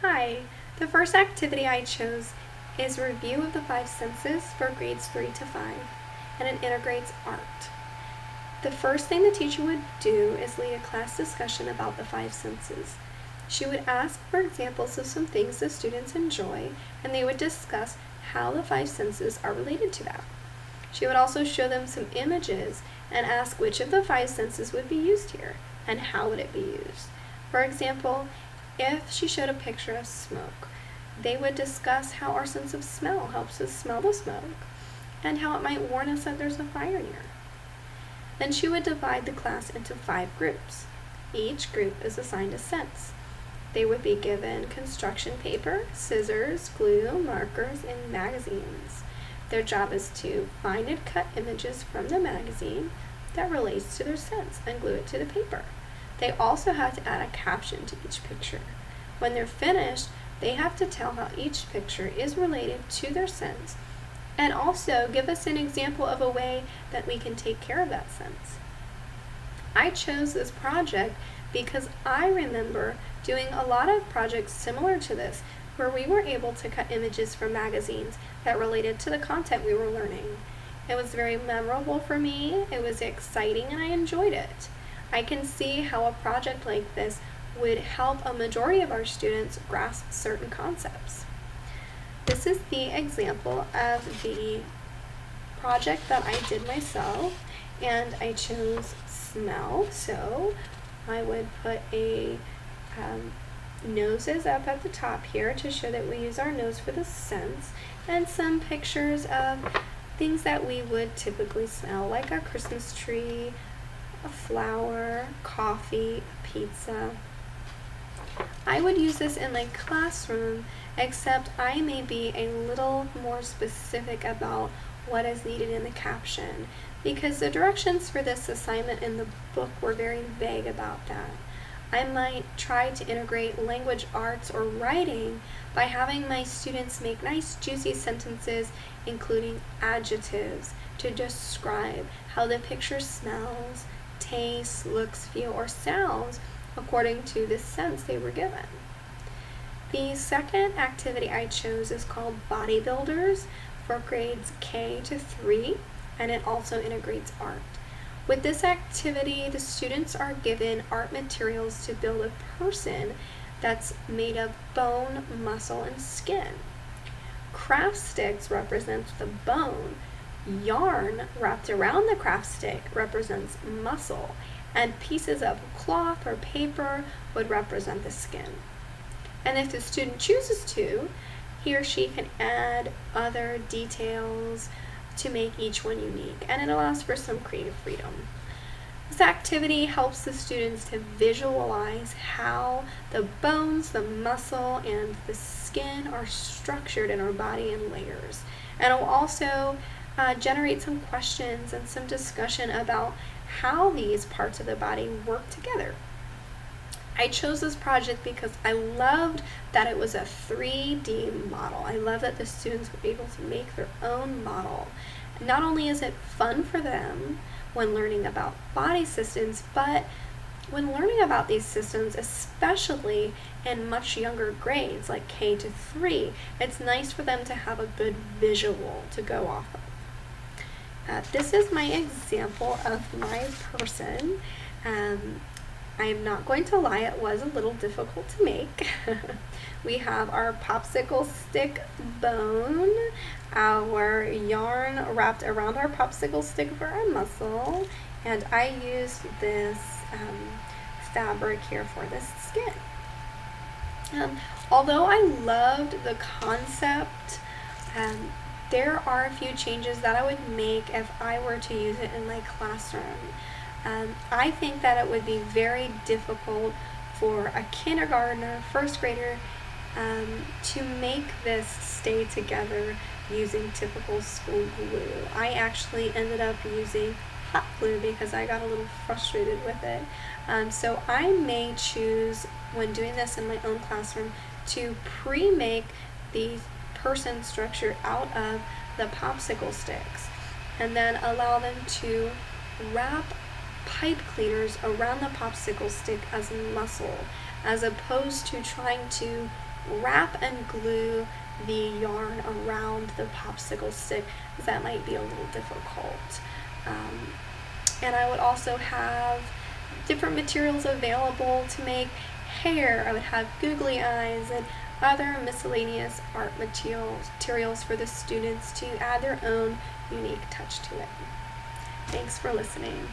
Hi, the first activity I chose is review of the five senses for grades 3 to 5, and it integrates art. The first thing the teacher would do is lead a class discussion about the five senses. She would ask for examples of some things the students enjoy, and they would discuss how the five senses are related to that. She would also show them some images and ask which of the five senses would be used here, and how would it be used. For example, if she showed a picture of smoke, they would discuss how our sense of smell helps us smell the smoke, and how it might warn us that there's a fire near. Then she would divide the class into 5 groups. Each group is assigned a sense. They would be given construction paper, scissors, glue, markers, and magazines. Their job is to find and cut images from the magazine that relates to their sense and glue it to the paper. They also have to add a caption to each picture. When they're finished, they have to tell how each picture is related to their sense and also give us an example of a way that we can take care of that sense. I chose this project because I remember doing a lot of projects similar to this where we were able to cut images from magazines that related to the content we were learning. It was very memorable for me, it was exciting, and I enjoyed it. I can see how a project like this would help a majority of our students grasp certain concepts. This is the example of the project that I did myself, and I chose smell. So I would put a noses up at the top here to show that we use our nose for the sense, and some pictures of things that we would typically smell, like a Christmas tree, a flower, coffee, a pizza. I would use this in my classroom, except I may be a little more specific about what is needed in the caption, because the directions for this assignment in the book were very vague about that. I might try to integrate language arts or writing by having my students make nice juicy sentences including adjectives to describe how the picture smells, tastes, looks, feels, or sounds according to the sense they were given. The second activity I chose is called Bodybuilders for grades K to 3, and it also integrates art. With this activity, the students are given art materials to build a person that's made of bone, muscle, and skin. Craft sticks represents the bone, yarn wrapped around the craft stick represents muscle, and pieces of cloth or paper would represent the skin. And if the student chooses to, he or she can add other details to make each one unique, and it allows for some creative freedom. This activity helps the students to visualize how the bones, the muscle, and the skin are structured in our body in layers. And it will also generate some questions and some discussion about how these parts of the body work together. I chose this project because I loved that it was a 3D model. I love that the students were able to make their own model. Not only is it fun for them when learning about body systems, but when learning about these systems, especially in much younger grades like K to 3, it's nice for them to have a good visual to go off of. This is my example of my person. I am not going to lie, it was a little difficult to make. We have our popsicle stick bone, our yarn wrapped around our popsicle stick for our muscle, and I used this fabric here for this skin. Although I loved the concept, there are a few changes that I would make if I were to use it in my classroom. I think that it would be very difficult for a kindergartner, first grader, to make this stay together using typical school glue. I actually ended up using hot glue because I got a little frustrated with it. So I may choose, when doing this in my own classroom, to pre-make the person structure out of the popsicle sticks and then allow them to wrap pipe cleaners around the popsicle stick as muscle, as opposed to trying to wrap and glue the yarn around the popsicle stick, because that might be a little difficult. And I would also have different materials available to make hair. I would have googly eyes and other miscellaneous art materials for the students to add their own unique touch to it. Thanks for listening.